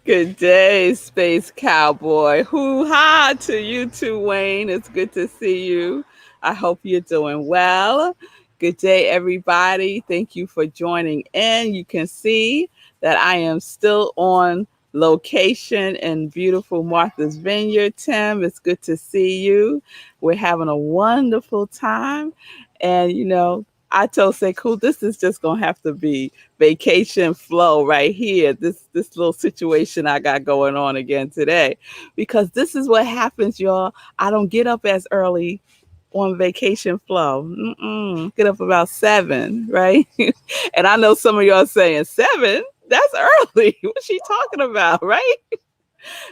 Good day, Space Cowboy. Hoo-ha to you too, Wayne. It's good to see you. I hope you're doing well. Good day, everybody. Thank you for joining in. You can see that I am still on location in beautiful Martha's Vineyard, Tim. It's good to see you. We're having a wonderful time. And I told Sekou, this is just going to have to be vacation flow right here. This little situation I got going on again today, because this is what happens, y'all. I don't get up as early on vacation flow. Get up about 7, right? And I know some of y'all saying 7. That's early. What's she talking about, right?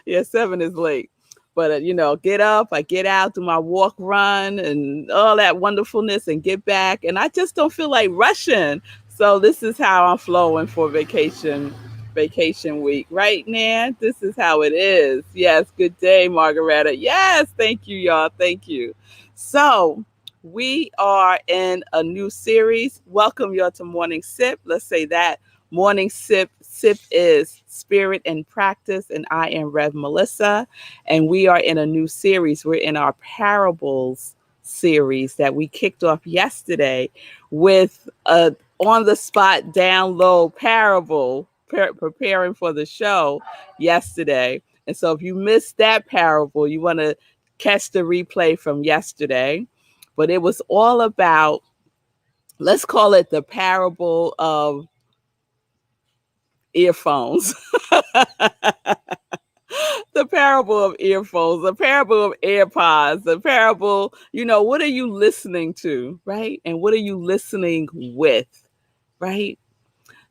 Yeah, 7 is late. But get up, I get out, do my walk, run, and all that wonderfulness, and get back. And I just don't feel like rushing. So this is how I'm flowing for vacation week, right, Nan? This is how it is. Yes, good day, Margaretta. Yes, thank you, y'all. Thank you. So we are in a new series. Welcome y'all to Morning Sip. Let's say that. Morning Sip. Sip is Spirit and Practice, and I am Rev Melissa, and we are in a new series. We're in our Parables series that we kicked off yesterday with a on-the-spot download parable, preparing for the show yesterday. And so if you missed that parable, you want to catch the replay from yesterday. But it was all about, let's call it the parable of earphones. The parable of earphones, the parable of AirPods, the parable, what are you listening to, right? And what are you listening with, right?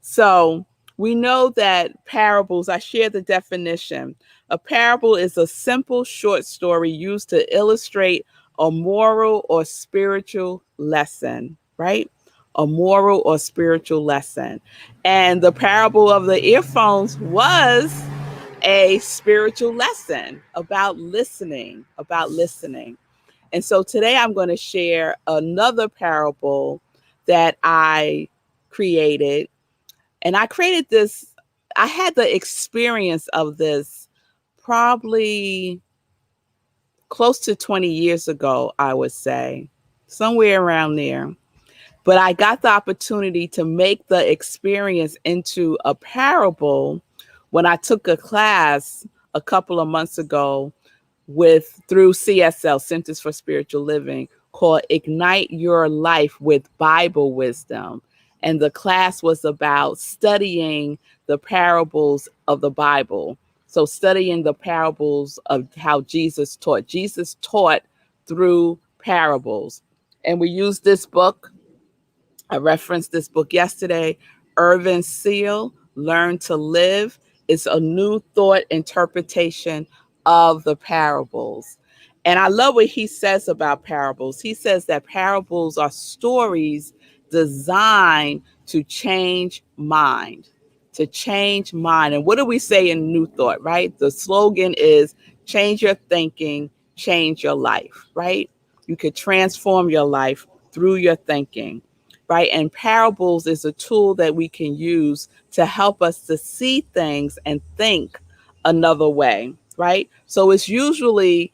So we know that parables, I share the definition. A parable is a simple short story used to illustrate a moral or spiritual lesson, right? A moral or spiritual lesson. And the parable of the earphones was a spiritual lesson about listening, about listening. And so today I'm going to share another parable that I created. And I created this, I had the experience of this probably close to 20 years ago, I would say, somewhere around there. But I got the opportunity to make the experience into a parable when I took a class a couple of months ago through CSL, Centers for Spiritual Living, called Ignite Your Life with Bible Wisdom. And the class was about studying the parables of the Bible. So studying the parables of how Jesus taught. Jesus taught through parables. And we used this book. I referenced this book yesterday, Irvin Seal, Learn to Live. It's a new thought interpretation of the parables. And I love what he says about parables. He says that parables are stories designed to change mind, to change mind. And what do we say in New Thought, right? The slogan is change your thinking, change your life, right? You could transform your life through your thinking, right? And parables is a tool that we can use to help us to see things and think another way, right? So it's usually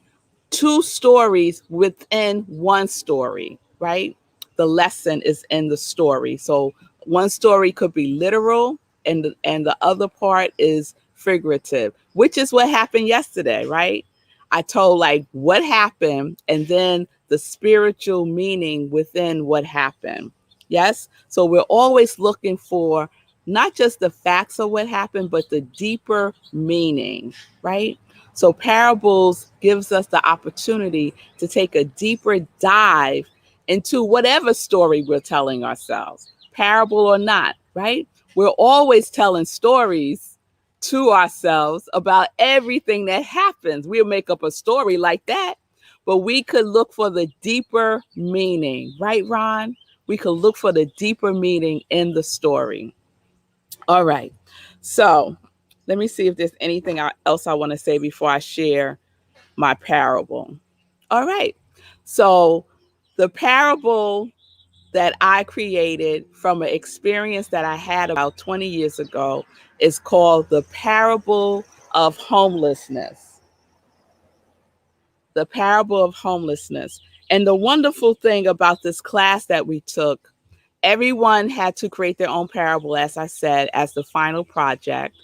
two stories within one story, right? The lesson is in the story. So one story could be literal, and the other part is figurative, which is what happened yesterday, right? I told like what happened and then the spiritual meaning within what happened. Yes. So we're always looking for not just the facts of what happened, but the deeper meaning, right? So parables gives us the opportunity to take a deeper dive into whatever story we're telling ourselves, parable or not, right? We're always telling stories to ourselves about everything that happens. We'll make up a story like that, but we could look for the deeper meaning, right, Ron? We could look for the deeper meaning in the story. All right. So let me see if there's anything else I want to say before I share my parable. All right. So the parable that I created from an experience that I had about 20 years ago is called the parable of homelessness. The parable of homelessness. And the wonderful thing about this class that we took, everyone had to create their own parable, as I said, as the final project.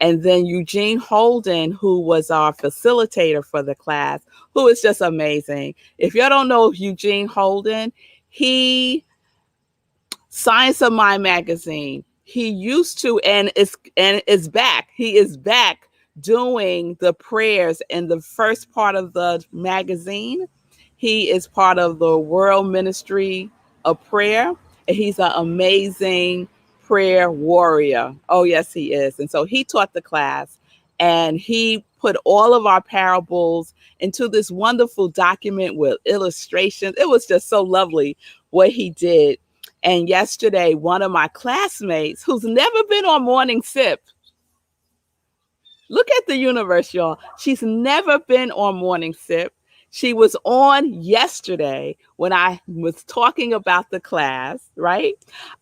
And then Eugene Holden, who was our facilitator for the class, who is just amazing. If you don't know Eugene Holden, he Science of Mind magazine. He used to, and is back. He is back doing the prayers in the first part of the magazine. He is part of the World Ministry of Prayer, and he's an amazing prayer warrior. Oh, yes, he is. And so he taught the class, and he put all of our parables into this wonderful document with illustrations. It was just so lovely what he did. And yesterday, one of my classmates who's never been on Morning Sip, look at the universe, y'all. She's never been on Morning Sip. She was on yesterday when I was talking about the class, right?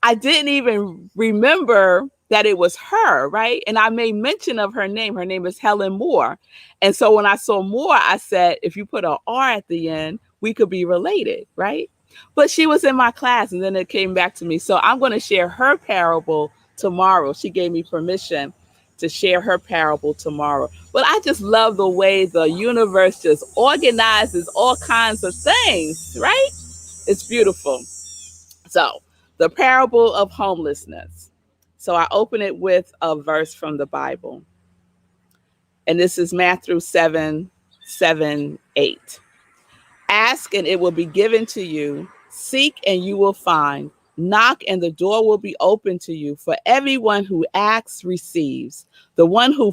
I didn't even remember that it was her, right? And I made mention of her name. Her name is Helen Moore. And so when I saw Moore, I said, if you put an R at the end, we could be related, right? But she was in my class and then it came back to me. So I'm going to share her parable tomorrow. She gave me permission to share her parable tomorrow. But I just love the way the universe just organizes all kinds of things, right? It's beautiful. So, the parable of homelessness. So, I open it with a verse from the Bible. And this is Matthew 7:7-8. Ask and it will be given to you. Seek and you will find. Knock and the door will be open to you. For everyone who asks receives. The one who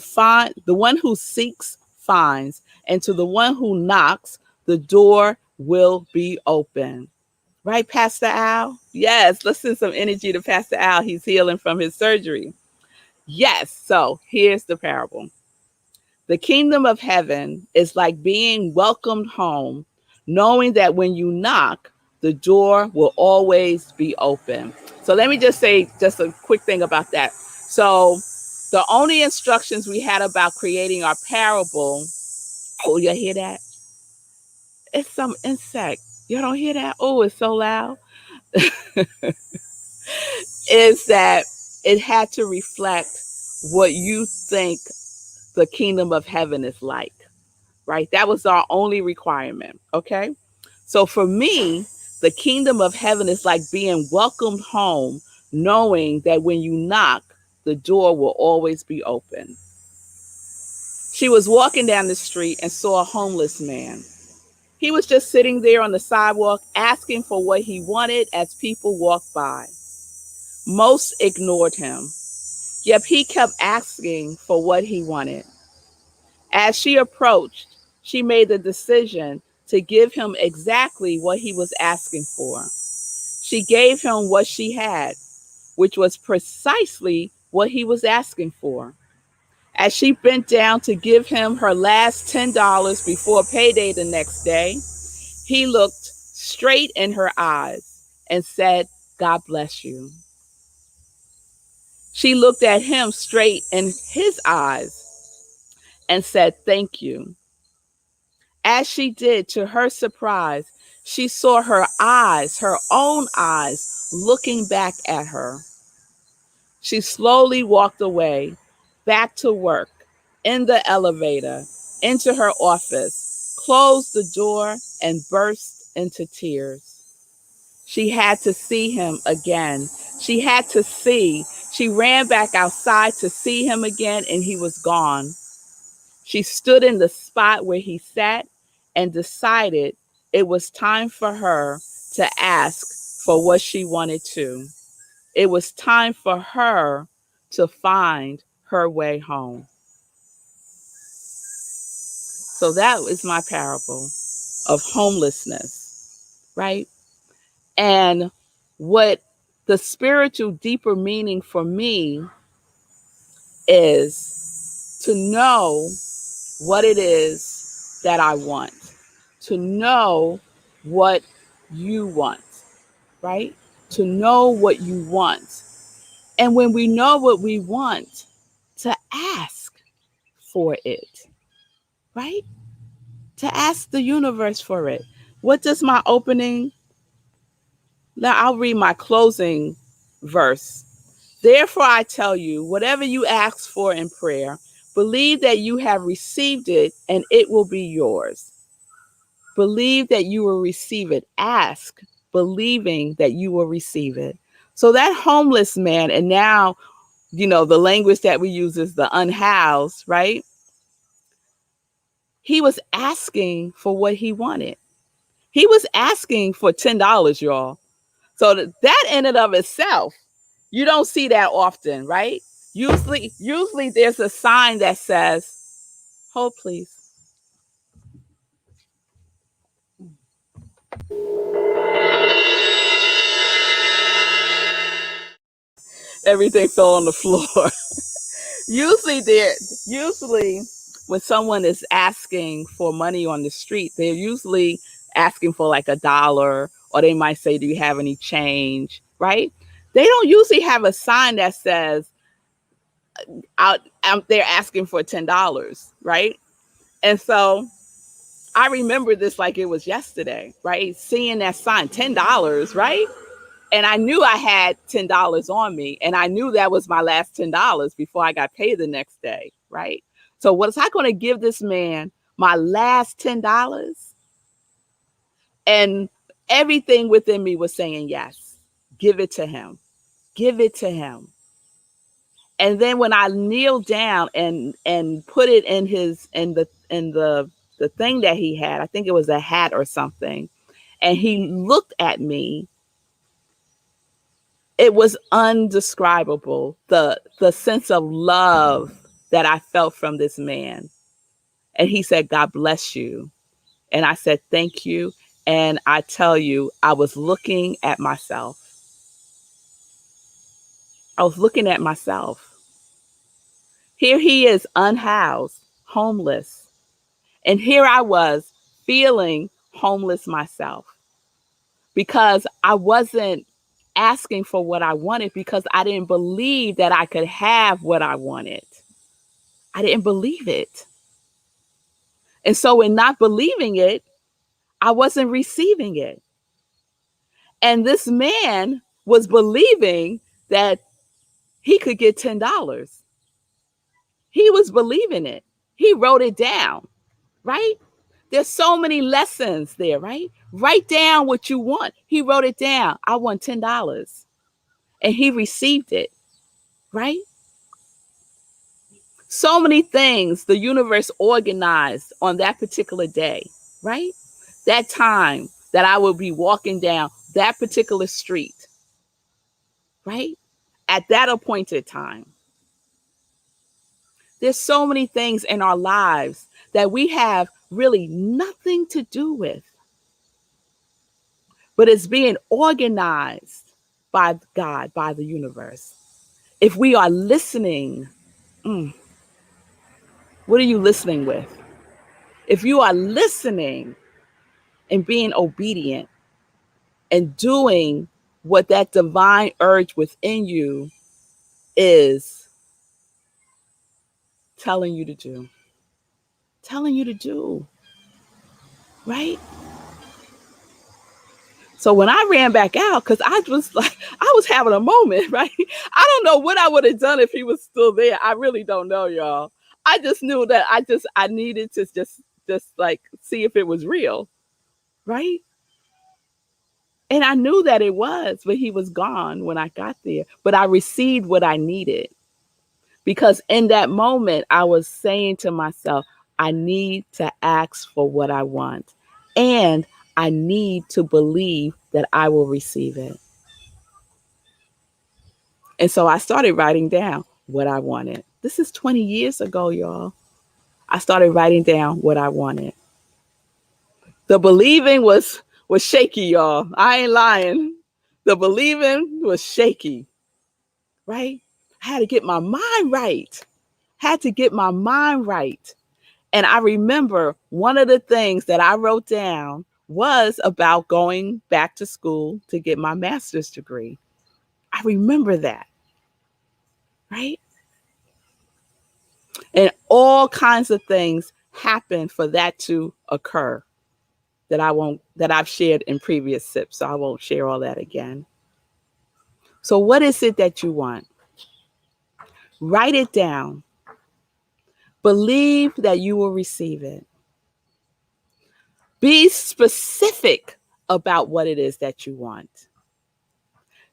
seeks finds. And to the one who knocks, the door will be open. Right, Pastor Al? Yes, let's send some energy to Pastor Al. He's healing from his surgery. Yes, so here's the parable. The kingdom of heaven is like being welcomed home, knowing that when you knock, the door will always be open. So let me just say just a quick thing about that. So the only instructions we had about creating our parable, oh, you hear that? It's some insect. You don't hear that? Oh, it's so loud. Is that it had to reflect what you think the kingdom of heaven is like. Right? That was our only requirement. Okay. So for me, the kingdom of heaven is like being welcomed home, knowing that when you knock, the door will always be open. She was walking down the street and saw a homeless man. He was just sitting there on the sidewalk asking for what he wanted as people walked by. Most ignored him, yet he kept asking for what he wanted. As she approached, she made the decision to give him exactly what he was asking for. She gave him what she had, which was precisely what he was asking for. As she bent down to give him her last $10 before payday the next day, he looked straight in her eyes and said, "God bless you." She looked at him straight in his eyes and said, "Thank you." As she did, to her surprise, she saw her eyes, her own eyes, looking back at her. She slowly walked away, back to work, in the elevator, into her office, closed the door, and burst into tears. She had to see him again. She had to see. She ran back outside to see him again, and he was gone. She stood in the spot where he sat and decided it was time for her to ask for what she wanted to. It was time for her to find her way home. So that is my parable of homelessness, right? And what the spiritual deeper meaning for me is to know what it is that I want, to know what you want, right? To know what you want. And when we know what we want, to ask for it, right? To ask the universe for it. What does my opening? Now I'll read my closing verse. Therefore, I tell you, whatever you ask for in prayer, believe that you have received it and it will be yours. Believe that you will receive it. Ask, believing that you will receive it. So that homeless man, and now, the language that we use is the unhoused, right? He was asking for what he wanted. He was asking for $10, y'all. So that in and of itself, you don't see that often, right? Usually there's a sign that says, hold please. Everything fell on the floor. usually when someone is asking for money on the street, they're usually asking for like $1, or they might say, do you have any change, right? They don't usually have a sign that says, they're asking for $10, right? And so I remember this like it was yesterday, right? Seeing that sign, $10, right? And I knew I had $10 on me, and I knew that was my last $10 before I got paid the next day, right? So was I going to give this man my last $10? And everything within me was saying yes. Give it to him. Give it to him. And then when I kneeled down and put it in the thing that he had, I think it was a hat or something, and he looked at me, it was undescribable, the sense of love that I felt from this man. And he said, God bless you. And I said, thank you. And I tell you, I was looking at myself. I was looking at myself. Here he is, unhoused, homeless. And here I was feeling homeless myself, because I wasn't asking for what I wanted, because I didn't believe that I could have what I wanted. I didn't believe it. And so in not believing it, I wasn't receiving it. And this man was believing that he could get $10. He was believing it. He wrote it down, right? There's so many lessons there, right? Write down what you want. He wrote it down. I want $10. And he received it, right? So many things the universe organized on that particular day, right? That time that I would be walking down that particular street, right? At that appointed time. There's so many things in our lives that we have really nothing to do with, but it's being organized by God, by the universe. If we are listening, what are you listening with? If you are listening and being obedient and doing what that divine urge within you is telling you to do, right? So when I ran back out, because I was having a moment, right? I don't know what I would have done if he was still there. I really don't know, y'all. I just knew that I needed to just like see if it was real, right? And I knew that it was, but he was gone when I got there. But I received what I needed, because in that moment, I was saying to myself, I need to ask for what I want. And I need to believe that I will receive it. And so I started writing down what I wanted. This is 20 years ago, y'all. I started writing down what I wanted. The believing was shaky, y'all. I ain't lying. The believing was shaky, right? I had to get my mind right. Had to get my mind right. And I remember one of the things that I wrote down was about going back to school to get my master's degree. I remember that, right? And all all kinds of things happen for that to occur that I've shared in previous sips. So I won't share all that again. So what is it that you want? Write it down. Believe that you will receive it. Be specific about what it is that you want.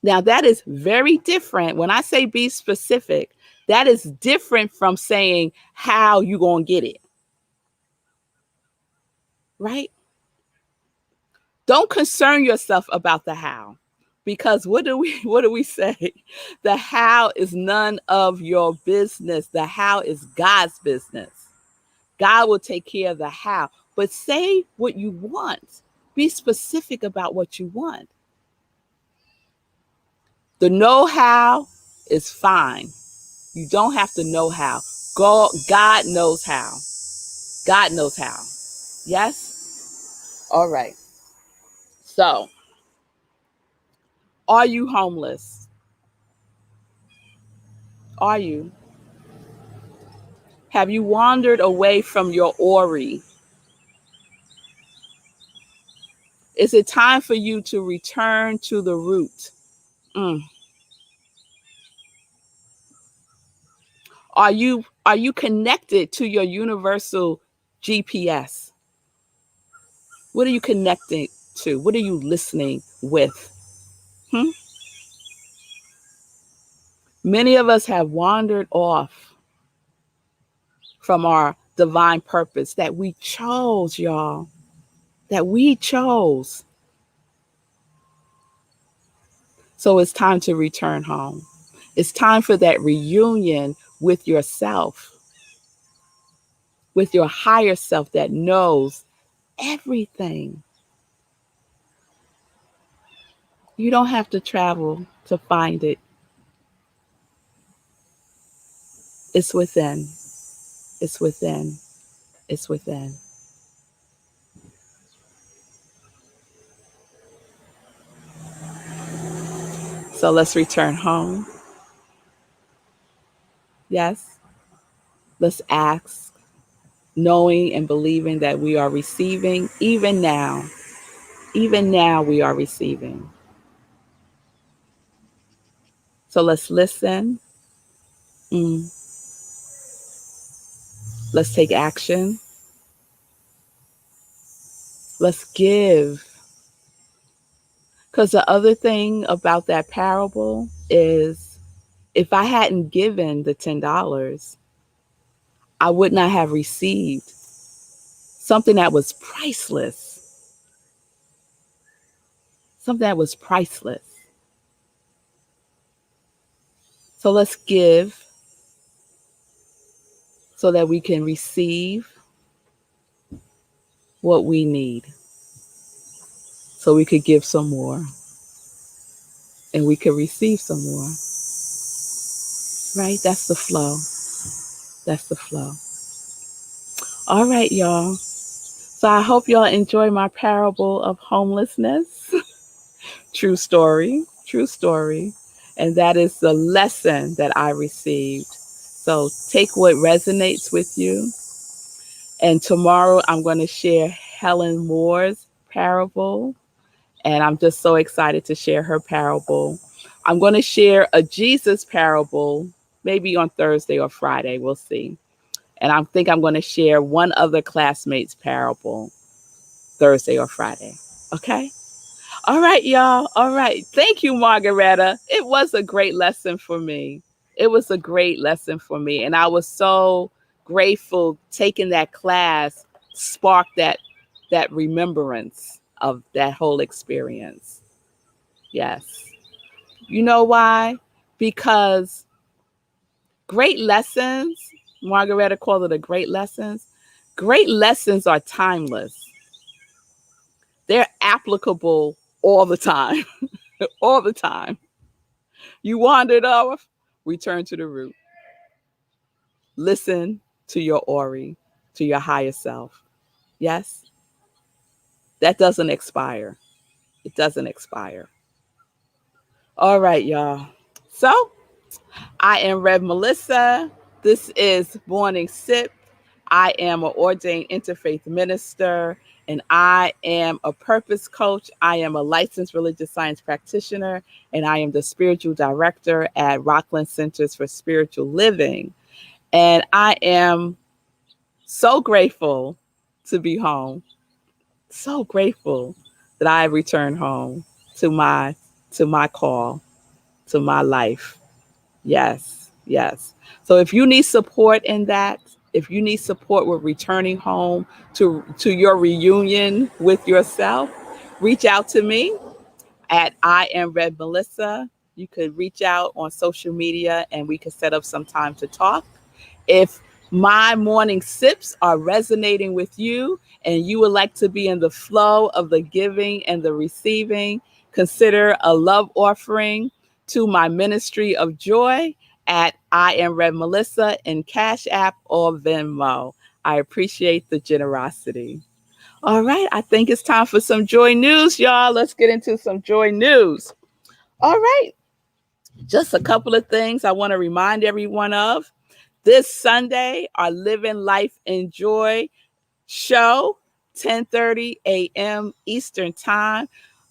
Now, that is very different. When I say be specific, that is different from saying how you going to get it. Right? Don't concern yourself about the how. Because what do we say? The how is none of your business. The how is God's business. God will take care of the how. But say what you want. Be specific about what you want. The know-how is fine. You don't have to know how. God knows how. God knows how. Yes? All right. So, are you homeless? Are you? Have you wandered away from your Ori? Is it time for you to return to the root? Mm. Are you connected to your universal GPS? What are you connecting to? What are you listening with? Hmm? Many of us have wandered off from our divine purpose that we chose, y'all. That we chose. So it's time to return home. It's time for that reunion with yourself, with your higher self that knows everything. You don't have to travel to find it. It's within. It's within. It's within. So let's return home. Yes. Let's ask, knowing and believing that we are receiving even now. Even now, we are receiving. So let's listen. Mm. Let's take action. Let's give. Because the other thing about that parable is if I hadn't given the $10, I would not have received something that was priceless. Something that was priceless. So let's give so that we can receive what we need. So we could give some more and we could receive some more. Right? That's the flow. That's the flow. All right, y'all. So I hope y'all enjoy my parable of homelessness. True story. True story. And that is the lesson that I received. So take what resonates with you. And tomorrow I'm going to share Helen Moore's parable. And I'm just so excited to share her parable. I'm going to share a Jesus parable, maybe on Thursday or Friday. We'll see. And I think I'm going to share one other classmate's parable Thursday or Friday. Okay? All right, y'all. All right. Thank you, Margaretta. It was a great lesson for me. It was a great lesson for me. And I was so grateful taking that class sparked that remembrance of that whole experience. Yes. You know why? Because great lessons, Margaretta called it a great lessons. Great lessons are timeless. They're applicable all the time. All the time. You wandered off, return to the root. Listen to your Ori, to your higher self. Yes? That doesn't expire. It doesn't expire. All right, y'all. So I am Rev Melissa. This is Morning Sip. I am an ordained interfaith minister, and I am a purpose coach. I am a licensed religious science practitioner, and I am the spiritual director at Rockland Centers for Spiritual Living. And I am so grateful to be home. So grateful that I returned home to my call, to my life. Yes, yes. So if you need support in that, if you need support with returning home to your reunion with yourself, reach out to me at iamrevmelissa. You could reach out on social media and we could set up some time to talk. If my morning sips are resonating with you and you would like to be in the flow of the giving and the receiving, consider a love offering to my ministry of joy at I Am Red Melissa in Cash App or Venmo. I appreciate the generosity. All right, I think it's time for some joy news, y'all. Let's get into some joy news. All right, just a couple of things I want to remind everyone of. This Sunday, our Living Life in Joy show, 10:30 a.m. Eastern Time.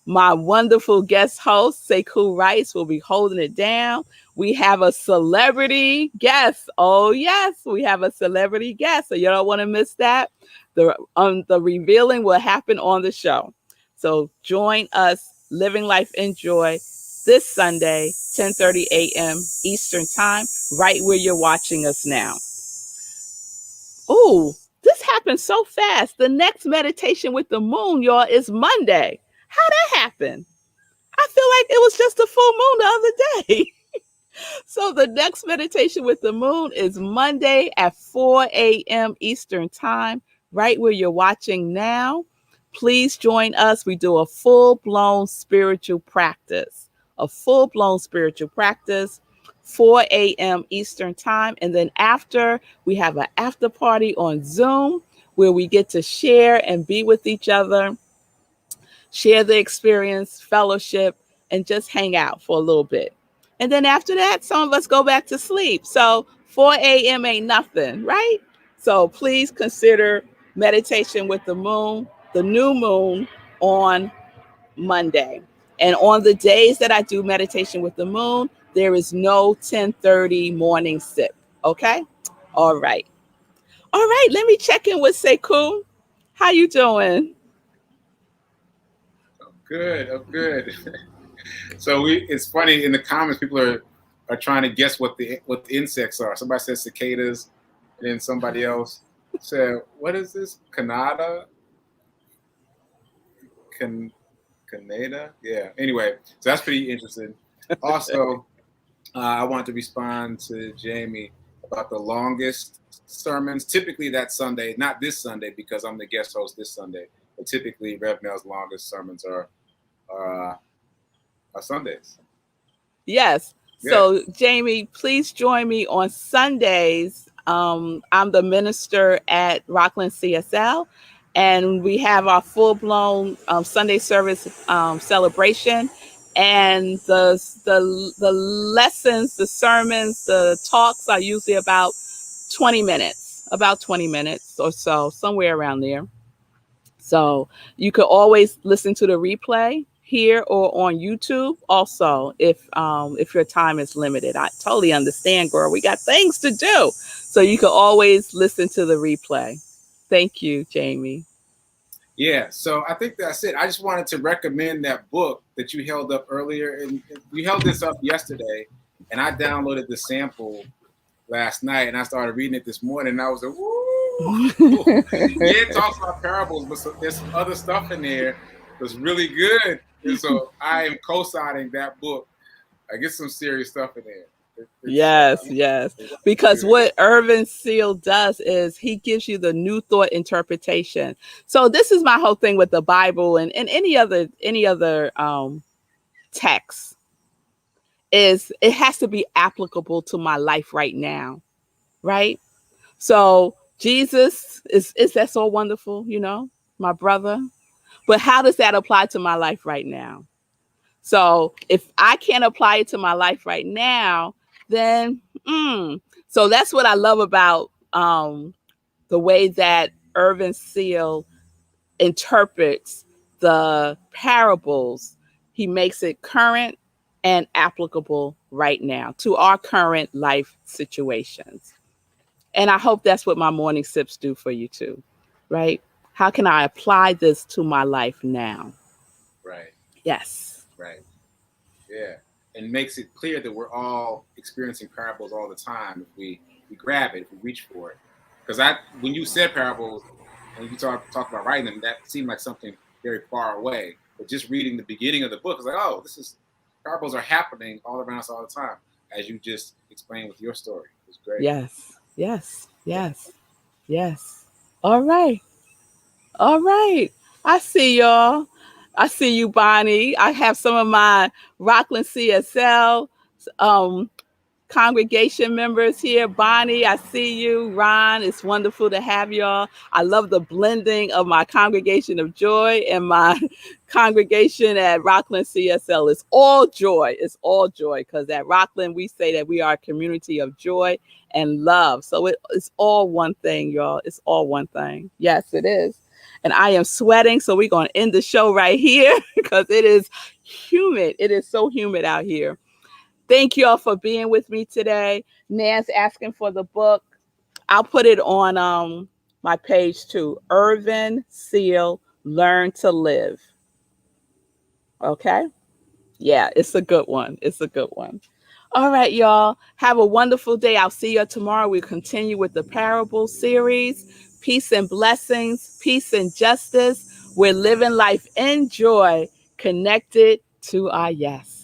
My wonderful guest host, Sekou Rice, will be holding it down. We have a celebrity guest. Oh, yes, we have a celebrity guest. So you don't want to miss that. The revealing will happen on the show. So join us, Living Life in Joy, this Sunday, 10:30 a.m. Eastern Time, right where you're watching us now. Oh, this happened so fast. The next meditation with the moon, y'all, is Monday. How that happened? I feel like it was just a full moon the other day. So the next meditation with the moon is Monday at 4 a.m. Eastern Time, right where you're watching now. Please join us. We do a full-blown spiritual practice, a full-blown spiritual practice, 4 a.m. Eastern Time. And then after, we have an after party on Zoom where we get to share and be with each other, share the experience, fellowship, and just hang out for a little bit. And then after that, some of us go back to sleep. So 4 a.m. ain't nothing, right? So please consider meditation with the moon, the new moon on Monday. And on the days that I do meditation with the moon, there is no 10:30 morning sip. Okay? All right. All right, let me check in with Sekou. How you doing? Good. I'm good. So it's funny in the comments. People are trying to guess what the insects are. Somebody said cicadas, and then somebody else said, "What is this? Canada? Can Canada? Yeah. Anyway, so that's pretty interesting. Also, I wanted to respond to Jamie about the longest sermons. Typically, that Sunday, not this Sunday because I'm the guest host this Sunday, but typically Rev Mel's longest sermons are Sundays. Yes. Yeah. So, Jamie, please join me on Sundays. I'm the minister at Rockland CSL, and we have our full blown Sunday service celebration. And the lessons, the sermons, the talks are usually about 20 minutes or so, somewhere around there. So you could always listen to the replay here or on YouTube. Also, if your time is limited, I totally understand, girl. We got things to do, so you could always listen to the replay. Thank you, Jamie. Yeah, so I think that's it. I just wanted to recommend that book that you held up earlier, and you held this up yesterday, and I downloaded the sample last night, and I started reading it this morning, and I was like, "Woo!" Yeah, it talks about parables, but there's some other stuff in there that's really good, and so I am co-signing that book. I get some serious stuff in there. Yes, yes. It's Because good. what Irvin Seal does is he gives you the new thought interpretation. So this is my whole thing with the Bible and any other text is it has to be applicable to my life right now, right? So Jesus is that so wonderful, my brother. But how does that apply to my life right now? So if I can't apply it to my life right now, then so that's what I love about the way that Irvin Seal interprets the parables, he makes it current and applicable right now to our current life situations. And I hope that's what my morning sips do for you too, right? How can I apply this to my life now? Right. Yes. Right. Yeah. And makes it clear that we're all experiencing parables all the time if we grab it, if we reach for it. Because when you said parables and you talk about writing them, that seemed like something very far away. But just reading the beginning of the book is like, oh, this is parables are happening all around us all the time, as you just explained with your story. It was great. Yes. Yes. Yeah. Yes. Yes. All right. All right. I see y'all. I see you, Bonnie. I have some of my Rockland CSL um, congregation members here. Bonnie, I see you. Ron, it's wonderful to have y'all. I love the blending of my congregation of joy and my congregation at Rockland CSL. It's all joy. It's all joy because at Rockland, we say that we are a community of joy and love. So it's all one thing, y'all. It's all one thing. Yes, it is. And I am sweating. So we're going to end the show right here because it is humid. It is so humid out here. Thank you all for being with me today. Nan's asking for the book. I'll put it on my page too. Irvin Seal, Learn to Live. Okay? Yeah, it's a good one. It's a good one. All right, y'all. Have a wonderful day. I'll see you tomorrow. We continue with the parable series. Peace and blessings, peace and justice. We're living life in joy, connected to our yes.